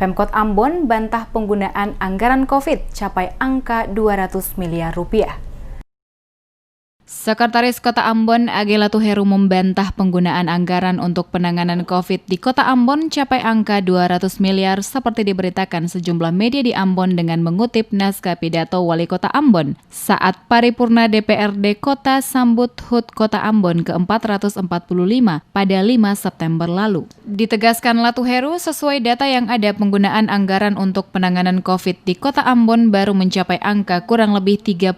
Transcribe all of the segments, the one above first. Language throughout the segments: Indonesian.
Pemkot Ambon bantah penggunaan anggaran COVID capai angka 200 miliar rupiah. Sekretaris Kota Ambon, Age Latuheru membantah penggunaan anggaran untuk penanganan COVID di Kota Ambon capai angka 200 miliar seperti diberitakan sejumlah media di Ambon dengan mengutip naskah pidato Wali Kota Ambon saat paripurna DPRD Kota sambut HUT Kota Ambon ke-445 pada 5 September lalu. Ditegaskan Latuheru, sesuai data yang ada penggunaan anggaran untuk penanganan COVID di Kota Ambon baru mencapai angka kurang lebih 39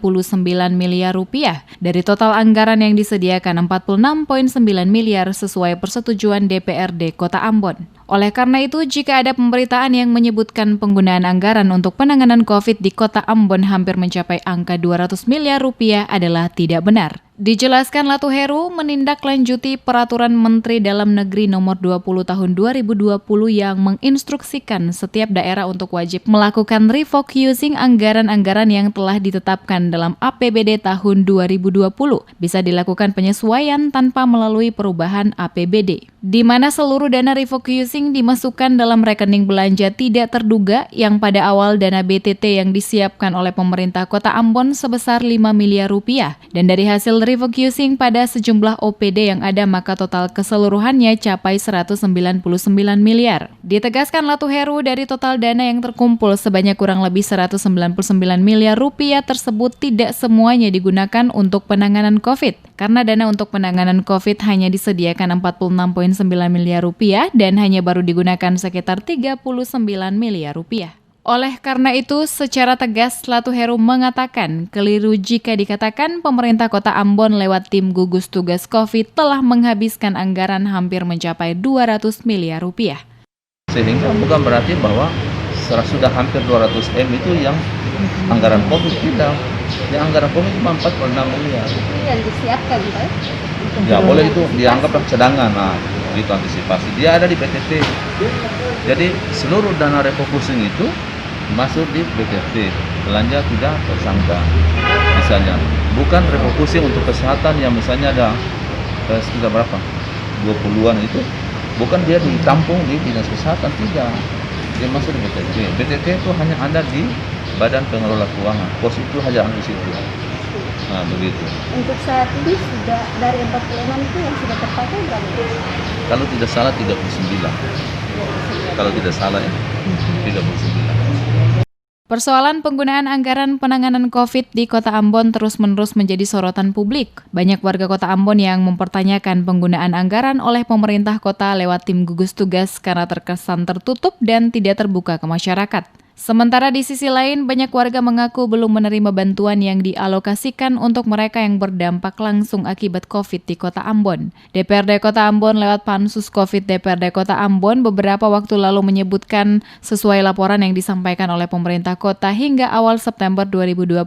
miliar rupiah dari total anggaran yang disediakan 46,9 miliar sesuai persetujuan DPRD Kota Ambon. Oleh karena itu, jika ada pemberitaan yang menyebutkan penggunaan anggaran untuk penanganan COVID di Kota Ambon hampir mencapai angka 200 miliar rupiah adalah tidak benar. Dijelaskan Latuheru menindaklanjuti Peraturan Menteri Dalam Negeri Nomor 20 Tahun 2020 yang menginstruksikan setiap daerah untuk wajib melakukan refocusing anggaran-anggaran yang telah ditetapkan dalam APBD tahun 2020. Bisa dilakukan penyesuaian tanpa melalui perubahan APBD, di mana seluruh dana refocusing dimasukkan dalam rekening belanja tidak terduga yang pada awal dana BTT yang disiapkan oleh pemerintah Kota Ambon sebesar 5 miliar rupiah dan dari hasil refocusing pada sejumlah OPD yang ada maka total keseluruhannya capai 199 miliar. Ditegaskan Latuheru, dari total dana yang terkumpul sebanyak kurang lebih 199 miliar rupiah tersebut tidak semuanya digunakan untuk penanganan COVID karena dana untuk penanganan COVID hanya disediakan 46,9 miliar rupiah dan hanya baru digunakan sekitar 39 miliar rupiah. Oleh karena itu, secara tegas Latuheru mengatakan keliru jika dikatakan pemerintah Kota Ambon lewat tim gugus tugas COVID telah menghabiskan anggaran hampir mencapai 200 miliar rupiah. Sehingga bukan berarti bahwa sudah hampir 200 M itu yang anggaran COVID, tidak. Yang anggaran COVID cuma 46 miliar. Yang disiapkan, Pak? Ya boleh itu dianggap cadangan, nah itu antisipasi. Dia ada di BTT. Jadi seluruh dana refocusing itu masuk di BTT, belanja tidak tersangka. Misalnya, bukan refocusing untuk kesehatan yang misalnya ada sekitar berapa? 20-an itu, bukan dia ditampung di dinas kesehatan, tidak. Dia masuk di BTT. BTT itu hanya ada di Badan Pengelola Keuangan. Pos itu hanya ada di situ. Nah, begitu. Untuk saat ini sudah dari 46 itu yang sudah terpakai berapa? Kalau tidak salah 39. Kalau tidak salah ya, 39. Persoalan penggunaan anggaran penanganan COVID di Kota Ambon terus-menerus menjadi sorotan publik. Banyak warga Kota Ambon yang mempertanyakan penggunaan anggaran oleh pemerintah kota lewat tim gugus tugas karena terkesan tertutup dan tidak terbuka ke masyarakat. Sementara di sisi lain, banyak warga mengaku belum menerima bantuan yang dialokasikan untuk mereka yang berdampak langsung akibat COVID di Kota Ambon. DPRD Kota Ambon lewat Pansus COVID DPRD Kota Ambon beberapa waktu lalu menyebutkan sesuai laporan yang disampaikan oleh pemerintah kota hingga awal September 2020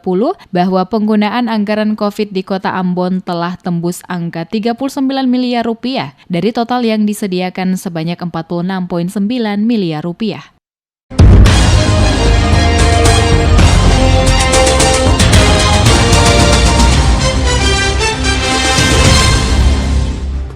bahwa penggunaan anggaran COVID di Kota Ambon telah tembus angka 39 miliar rupiah dari total yang disediakan sebanyak 46,9 miliar rupiah.